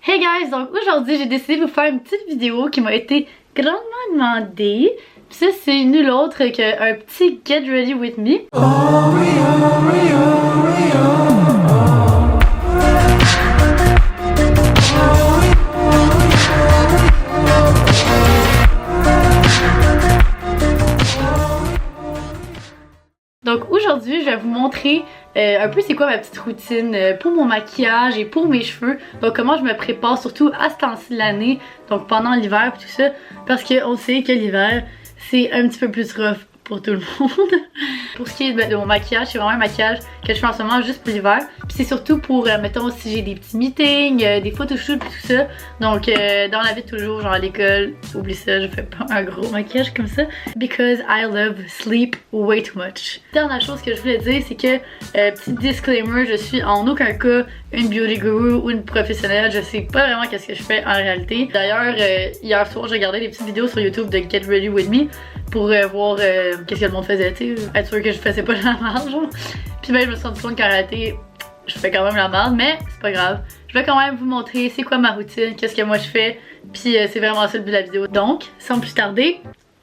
Hey guys, donc aujourd'hui j'ai décidé de vous faire une petite vidéo qui m'a été grandement demandée. Puis ça c'est nul autre qu'un petit Get Ready With Me. Donc aujourd'hui je vais vous montrer un peu c'est quoi ma petite routine pour mon maquillage et pour mes cheveux. Donc comment je me prépare surtout à ce temps-ci de l'année, donc pendant l'hiver et tout ça. Parce qu'on sait que l'hiver c'est un petit peu plus rough pour tout le monde. Pour ce qui est de mon maquillage, c'est vraiment un maquillage que je fais en ce moment juste pour l'hiver. Puis c'est surtout pour, mettons, si j'ai des petits meetings, des photoshoots et tout ça. Donc dans la vie de toujours, genre à l'école, oublie ça, je fais pas un gros maquillage comme ça. Because I love sleep way too much. Dernière chose que je voulais dire, c'est que, petit disclaimer, je suis en aucun cas une beauty guru ou une professionnelle. Je sais pas vraiment qu'est-ce que je fais en réalité. D'ailleurs, hier soir, j'ai regardé des petites vidéos sur YouTube de Get Ready With Me pour voir qu'est-ce que le monde faisait, tu sais, être sûr que je faisais pas de la merde, genre. Puis ben, je me suis rendu compte qu'en réalité, je fais quand même la merde, mais c'est pas grave. Je vais quand même vous montrer c'est quoi ma routine, qu'est-ce que moi je fais, puis c'est vraiment ça le but de la vidéo. Donc, sans plus tarder,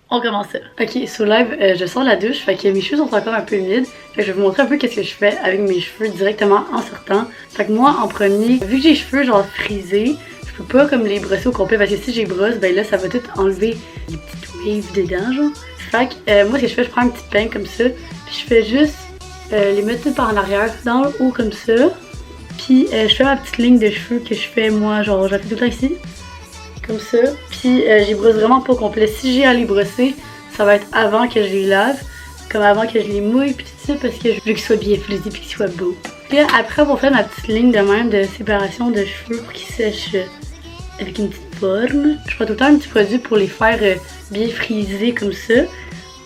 on commence ça. Ok, sur live, je sors de la douche, fait que mes cheveux sont encore un peu humides. Fait que je vais vous montrer un peu qu'est-ce que je fais avec mes cheveux directement en sortant. Fait que moi, en premier, vu que j'ai les cheveux genre frisés, je peux pas comme les brosser au complet parce que si j'ai brosse, ben là ça va tout enlever les petites waves dedans, genre. Fait que moi, ce que je fais, je prends une petite peigne comme ça, puis je fais juste les mettre tout par en arrière, dans le haut comme ça. Puis je fais ma petite ligne de cheveux que je fais moi, genre je la fais tout le temps ici, comme ça. Puis j'y brosse vraiment pas au complet. Si j'ai à les brosser, ça va être avant que je les lave, comme avant que je les mouille, puis tout ça, parce que je veux qu'ils soient bien frisés puis qu'ils soient beaux. Puis là, après avoir fait ma petite ligne de même de séparation de cheveux pour qu'ils sèchent avec une petite forme, je prends tout le temps un petit produit pour les faire bien frisés comme ça.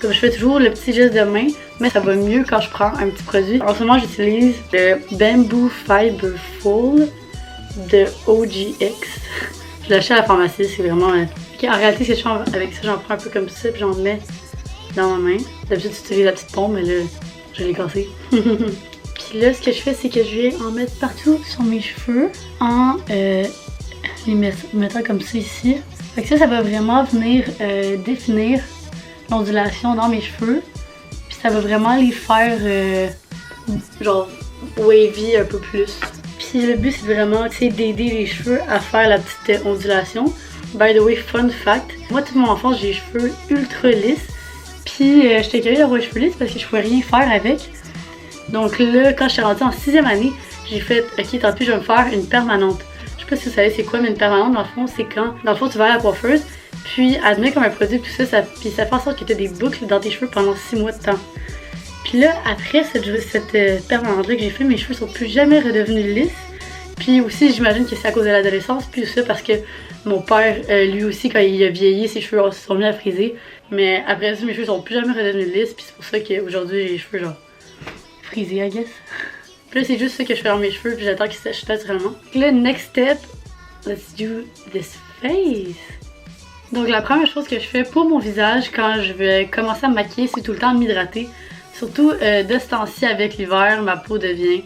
Comme je fais toujours le petit geste de main, mais ça va mieux quand je prends un petit produit. En ce moment, j'utilise le Bamboo Fiber Full de OGX. Je l'achète à la pharmacie, c'est vraiment... Okay, en réalité, ce que je fais avec ça, j'en prends un peu comme ça, puis j'en mets dans ma main. D'habitude, j'utilise la petite pompe, mais là, je l'ai cassée. Puis là, ce que je fais, c'est que je vais en mettre partout sur mes cheveux en les mettant comme ça ici. Fait que ça va vraiment venir définir l'ondulation dans mes cheveux. Puis ça va vraiment les faire genre wavy un peu plus. Puis le but c'est vraiment d'aider les cheveux à faire la petite ondulation. By the way, fun fact, moi toute mon enfance j'ai les cheveux ultra lisses. Puis j'étais curieuse d'avoir les cheveux lisses parce que je pouvais rien faire avec. Donc là, quand je suis rendue en 6e année, j'ai fait ok, tant pis, je vais me faire une permanente. Je sais pas si vous savez c'est quoi, mais une permanente dans le fond c'est quand dans le fond tu vas à la coiffeuse. Puis elle te met comme un produit tout ça, puis ça fait en sorte que tu as des boucles dans tes cheveux pendant 6 mois de temps. Puis là, après cette permanente-là que j'ai fait, mes cheveux sont plus jamais redevenus lisses. Puis aussi, j'imagine que c'est à cause de l'adolescence, puis ça parce que mon père, lui aussi, quand il a vieilli, ses cheveux se sont mis à friser. Mais après ça, mes cheveux sont plus jamais redevenus lisses, puis c'est pour ça qu'aujourd'hui, j'ai les cheveux genre frisés, I guess. Puis là, c'est juste ça que je fais dans mes cheveux, puis j'attends qu'ils sèchent naturellement. Donc là, next step, let's do this face. Donc la première chose que je fais pour mon visage quand je vais commencer à me maquiller, c'est tout le temps de m'hydrater. Surtout de ce temps-ci avec l'hiver, ma peau devient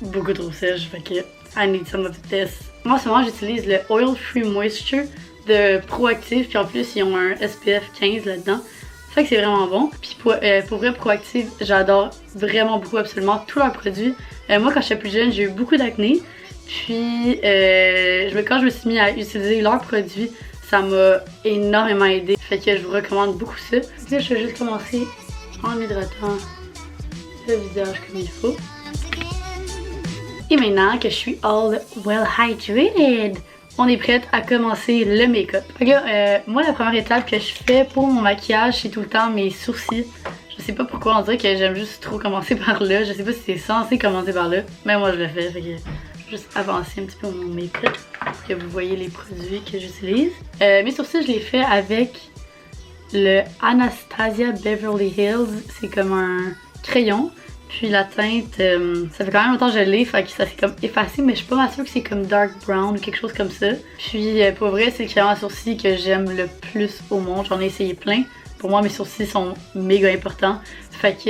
beaucoup trop sèche, fait que I need some of this. Moi en ce moment j'utilise le Oil Free Moisture de Proactive, puis en plus ils ont un SPF 15 là-dedans. Ça fait que c'est vraiment bon. Puis pour vrai Proactive, j'adore vraiment beaucoup absolument tous leurs produits. Moi quand j'étais plus jeune, j'ai eu beaucoup d'acné. Puis quand je me suis mis à utiliser leurs produits, ça m'a énormément aidé. Fait que je vous recommande beaucoup ça. Là, je vais juste commencer en hydratant le visage comme il faut. Et maintenant que je suis all well hydrated, on est prête à commencer le make-up. Fait que là, moi, la première étape que je fais pour mon maquillage, c'est tout le temps mes sourcils. Je sais pas pourquoi, on dirait que j'aime juste trop commencer par là. Je sais pas si c'est censé commencer par là, mais moi je le fais. Fait que juste avancer un petit peu mon make-up pour que vous voyez les produits que j'utilise. Mes sourcils, je les fais avec le Anastasia Beverly Hills. C'est comme un crayon. Puis la teinte, ça fait quand même longtemps que je l'ai, fait que ça s'est comme effacé, mais je suis pas mal sûre que c'est comme dark brown ou quelque chose comme ça. Puis pour vrai, c'est le crayon à sourcils que j'aime le plus au monde. J'en ai essayé plein. Pour moi, mes sourcils sont méga importants. Fait que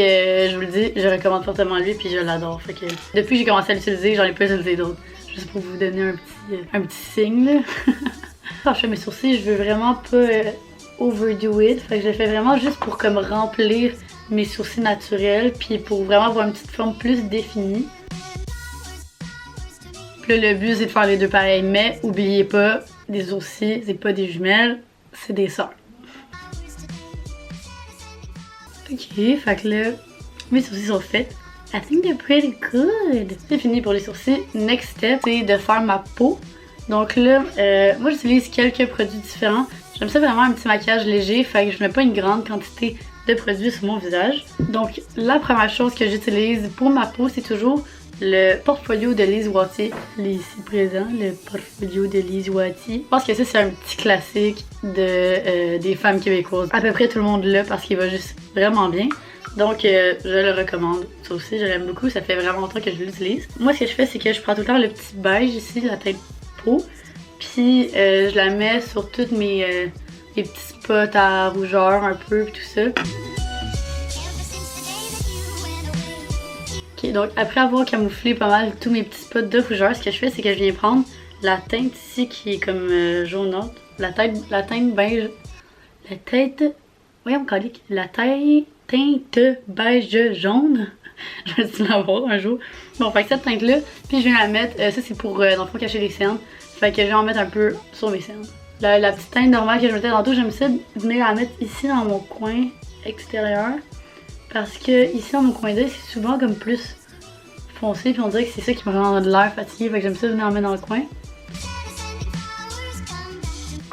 je vous le dis, je recommande fortement lui puis je l'adore. Fait que depuis que j'ai commencé à l'utiliser, j'en ai pas utilisé d'autres. Juste pour vous donner un petit un petit signe là. Quand je fais mes sourcils, je veux vraiment pas overdo it. Fait que je le fais vraiment juste pour comme remplir mes sourcils naturels puis pour vraiment avoir une petite forme plus définie. Puis là, le but c'est de faire les deux pareils, mais oubliez pas, des sourcils, c'est pas des jumelles, c'est des sœurs. Ok, fait que là, mes sourcils sont faits. I think they're pretty good. C'est fini pour les sourcils. Next step, c'est de faire ma peau. Donc là, moi j'utilise quelques produits différents. J'aime ça vraiment un petit maquillage léger, fait que je mets pas une grande quantité de produits sur mon visage. Donc la première chose que j'utilise pour ma peau, c'est toujours le portfolio de Lise Wattier. Ici présent, le portfolio de Lise Wattier. Je pense que ça c'est un petit classique des femmes québécoises. À peu près tout le monde l'a parce qu'il va juste vraiment bien. Donc je le recommande. Ça aussi je l'aime beaucoup, ça fait vraiment longtemps que je l'utilise. Moi ce que je fais c'est que je prends tout le temps le petit beige ici, la teinte peau. Puis je la mets sur toutes mes petits spots à rougeur un peu puis tout ça. Ok, donc après avoir camouflé pas mal tous mes petits spots de rougeur, ce que je fais c'est que je viens prendre la teinte ici qui est comme jaunâtre. La teinte beige. La teinte. Voyons calique. La teinte beige jaune. Je vais essayer de l'avoir un jour. Bon, fait que cette teinte-là, puis je viens la mettre. Ça, c'est pour, dans le fond, cacher les cernes. Fait que je vais en mettre un peu sur mes cernes. La petite teinte normale que je mettais tantôt, j'aime ça venir la mettre ici dans mon coin extérieur. Parce que ici, dans mon coin d'œil, c'est souvent comme plus foncé. Puis on dirait que c'est ça qui me rend de l'air fatigué. Fait que j'aime ça venir en mettre dans le coin.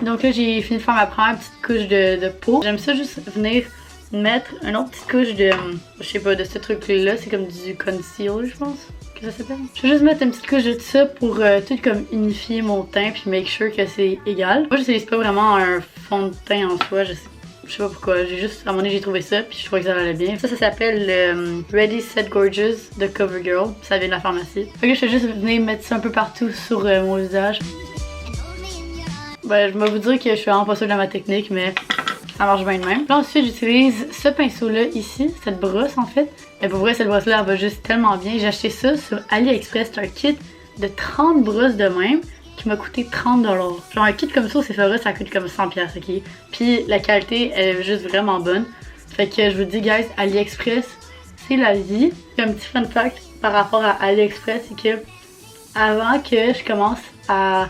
Donc là, j'ai fini de faire ma première petite couche de peau. J'aime ça juste venir mettre une autre petite couche de, je sais pas, de ce truc là, c'est comme du concealer je pense que ça s'appelle. Je vais juste mettre une petite couche de ça pour tout comme unifier mon teint puis make sure que c'est égal. Moi j'utilise pas vraiment un fond de teint en soi, je sais pas pourquoi, j'ai juste, à un moment donné j'ai trouvé ça puis je trouvais que ça allait bien. Ça s'appelle le Ready Set Gorgeous de CoverGirl, ça vient de la pharmacie. Fait que je vais juste venir mettre ça un peu partout sur mon visage. Ben je vais vous dire que je suis vraiment pas sûre de ma technique mais ça marche bien de même. Là ensuite j'utilise ce pinceau là ici, cette brosse en fait. Mais pour vrai cette brosse là elle va juste tellement bien. J'ai acheté ça sur AliExpress, c'est un kit de 30 brosses de même qui m'a coûté 30$. Genre un kit comme ça au Sephora ça coûte comme 100$, ok? Puis la qualité elle est juste vraiment bonne. Fait que je vous dis guys, AliExpress c'est la vie. Un petit fun fact par rapport à AliExpress c'est que avant que je commence à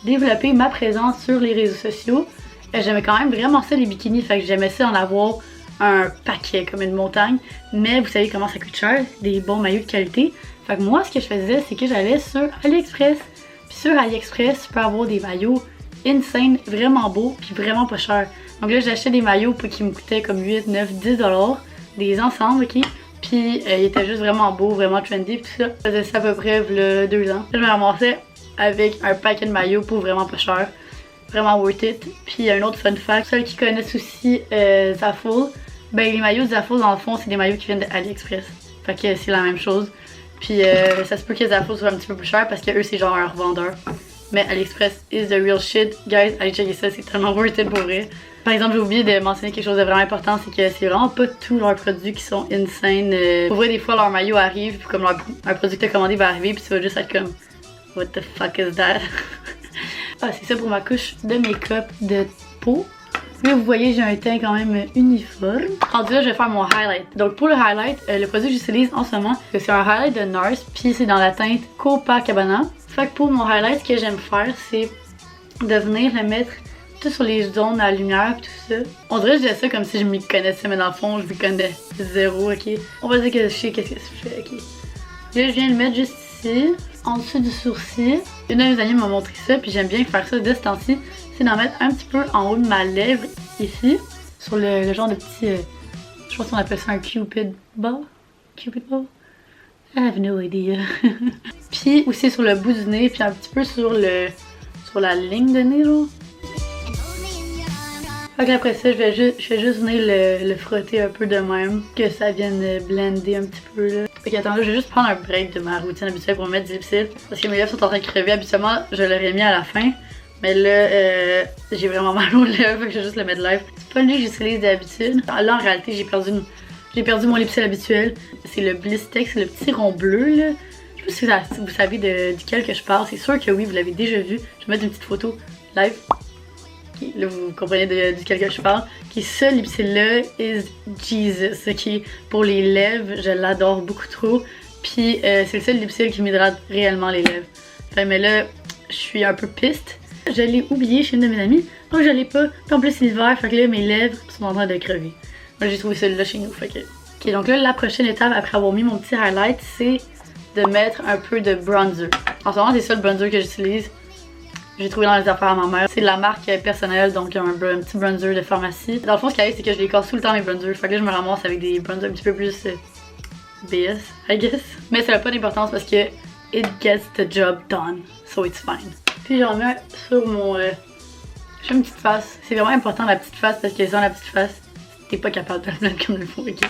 développer ma présence sur les réseaux sociaux, j'aimais quand même vraiment ça les bikinis, fait que j'aimais ça en avoir un paquet comme une montagne, mais vous savez comment ça coûte cher, des bons maillots de qualité. Fait que moi ce que je faisais c'est que j'allais sur AliExpress, puis sur AliExpress tu peux avoir des maillots insane, vraiment beaux, puis vraiment pas chers. Donc là j'achetais des maillots qui me coûtaient comme 8, 9, 10$, des ensembles, ok? Puis ils étaient juste vraiment beaux, vraiment trendy, puis tout ça. Je faisais ça à peu près 2 ans. Je me ramassais avec un paquet de maillots pour vraiment pas cher. Vraiment worth it. Puis un autre fun fact, ceux qui connaissent aussi Zaful, ben les maillots de Zaful dans le fond c'est des maillots qui viennent de AliExpress. Fait que c'est la même chose. Puis ça se peut que Zaful soit un petit peu plus cher parce que eux c'est genre un revendeur. Mais AliExpress is the real shit. Guys, allez checker ça, c'est tellement worth it pour vrai. Par exemple, j'ai oublié de mentionner quelque chose de vraiment important, c'est que c'est vraiment pas tous leurs produits qui sont insane. Pour vrai, des fois leur maillot arrive, puis comme un produit que t'as commandé va arriver, puis ça va juste être comme what the fuck is that? Ah, c'est ça pour ma couche de make-up de peau. Là, vous voyez, j'ai un teint quand même uniforme. Rendu là, je vais faire mon highlight. Donc, pour le highlight, le produit que j'utilise en ce moment, c'est un highlight de NARS, puis c'est dans la teinte Copacabana. Fait que pour mon highlight, ce que j'aime faire, c'est de venir le mettre tout sur les zones à lumière, tout ça. On dirait que je dis ça comme si je m'y connaissais, mais dans le fond, je m'y connais zéro, ok? On va dire que je sais qu'est-ce que je fais, ok? Là, je viens le mettre juste ici, en dessous du sourcil. Une de mes amies m'a montré ça, puis j'aime bien faire ça de ce temps-ci. C'est d'en mettre un petit peu en haut de ma lèvre, ici, sur le genre de petit... je pense qu'on appelle ça un Cupid ball. Cupid ball? I have no idea. Puis aussi sur le bout du nez, puis un petit peu sur la ligne de nez, genre. Fait qu'après ça, je vais juste venir le frotter un peu de même, que ça vienne blender un petit peu là. Fait qu'attends là, je vais juste prendre un break de ma routine habituelle pour me mettre du lipstick. Parce que mes lèvres sont en train de crever, habituellement je l'aurais mis à la fin. Mais là, j'ai vraiment mal aux lèvres, fait que je vais juste le mettre live. C'est pas lui que j'utilise d'habitude. Là en réalité, j'ai perdu mon lipstick habituel. C'est le Blistex, c'est le petit rond bleu là. Je pas si vous savez duquel que je parle, c'est sûr que oui, vous l'avez déjà vu. Je vais mettre une petite photo live. Okay, là, vous comprenez duquel que je parle. Qui ce lip là is Jesus. Ok, pour les lèvres, je l'adore beaucoup trop. Puis c'est le seul lip qui m'hydrate réellement les lèvres. Fait, mais là, je suis un peu piste. Je l'ai oublié chez une de mes amies, donc je l'ai pas. Puis en plus, c'est l'hiver, fait que là, mes lèvres sont en train de crever. Moi, j'ai trouvé celui-là chez nous, fait que... Ok, donc là, la prochaine étape, après avoir mis mon petit highlight, c'est de mettre un peu de bronzer. En ce moment, c'est ça le bronzer que j'utilise. J'ai trouvé dans les affaires à ma mère. C'est de la marque personnelle, donc un petit bronzer de pharmacie. Dans le fond, ce qui arrive, c'est que je les casse tout le temps, mes bronzers. Fait que là, je me ramasse avec des bronzers un petit peu plus BS, I guess. Mais ça n'a pas d'importance parce que it gets the job done, so it's fine. Puis j'en mets sur mon... j'ai une petite face. C'est vraiment important la petite face parce que sans la petite face, t'es pas capable de le mettre comme il faut, ok?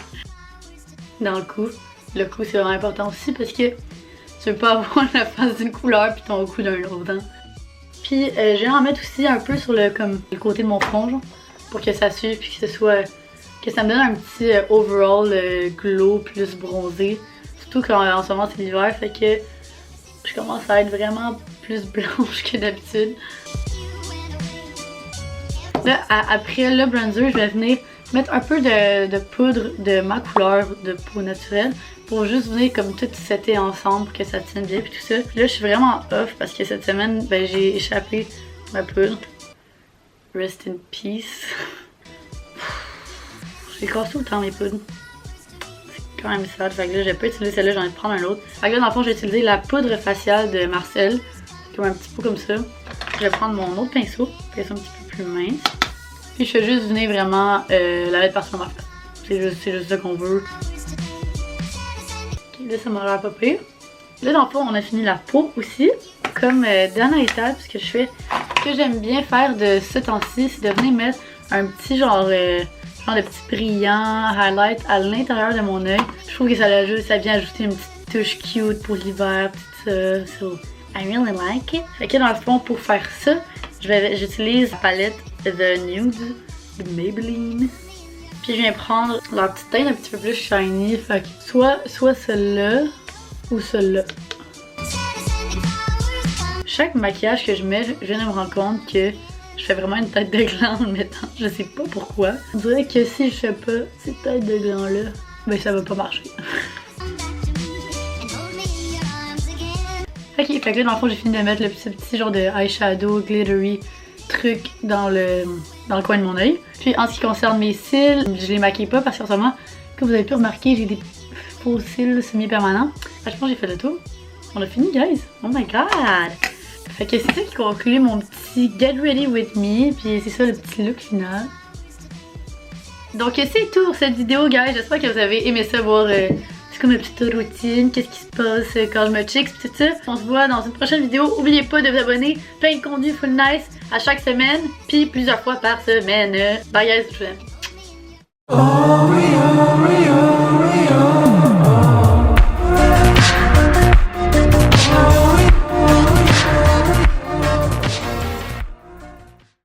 Dans le cou. Le cou, c'est vraiment important aussi parce que tu veux pas avoir la face d'une couleur puis ton cou d'un autre. Hein? Puis je vais en mettre aussi un peu sur le côté de mon front, genre, pour que ça suive puis que ce soit... que ça me donne un petit overall glow plus bronzé. Surtout qu'en ce moment c'est l'hiver, fait que je commence à être vraiment plus blanche que d'habitude. Là, après le bronzer, je vais venir mettre un peu de poudre de ma couleur de peau naturelle pour juste venir comme tout setter ensemble pour que ça tienne bien puis tout ça. Puis là, je suis vraiment off parce que cette semaine, ben, j'ai échappé ma poudre. Rest in peace. J'ai cassé tout le temps mes poudres. C'est quand même sad. Fait que là, j'ai pas utilisé celle-là, j'ai envie de prendre un autre. Fait que là, dans le fond, j'ai utilisé la poudre faciale de Marcel. Comme un petit pot comme ça. Je vais prendre mon autre pinceau, pour qu'elle soit un petit peu plus mince. Puis je fais juste venir vraiment la mettre partout dans ma face. C'est juste ça qu'on veut. Ok, là, ça m'a l'air pas pire. Là, dans le fond, on a fini la peau aussi. Comme dernière étape, ce que je fais, ce que j'aime bien faire de ce temps-ci, c'est de venir mettre un petit genre de petit brillant highlight à l'intérieur de mon œil. Je trouve que ça vient ajouter une petite touche cute pour l'hiver, tout ça. So, I really like it. Fait que dans le fond, pour faire ça, j'utilise la palette The Nude de Maybelline. Puis je viens prendre la petite teinte un petit peu plus shiny. Fait que soit celle-là ou celle-là. Chaque maquillage que je mets, je viens de me rendre compte que je fais vraiment une tête de gland en le mettant. Je sais pas pourquoi. On dirait que si je fais pas cette tête de gland là, ben ça va pas marcher. Ok, fait que là dans le fond j'ai fini de mettre le petit genre de eyeshadow glittery truc dans le coin de mon œil. Puis en ce qui concerne mes cils, je les maquille pas parce qu'en ce moment, comme vous avez pu remarquer, j'ai des faux cils semi-permanents. Je pense que j'ai fait le tour. On a fini, guys! Oh my god! Fait que c'est ça qui conclut mon petit Get Ready With Me, puis c'est ça le petit look final. Donc c'est tout pour cette vidéo, guys. J'espère que vous avez aimé ça, voir c'est comme ma petite routine, qu'est-ce qui se passe quand je me chicks, tout ça. On se voit dans une prochaine vidéo. N'oubliez pas de vous abonner, plein de contenu full nice à chaque semaine, puis plusieurs fois par semaine. Bye guys, je vous aime.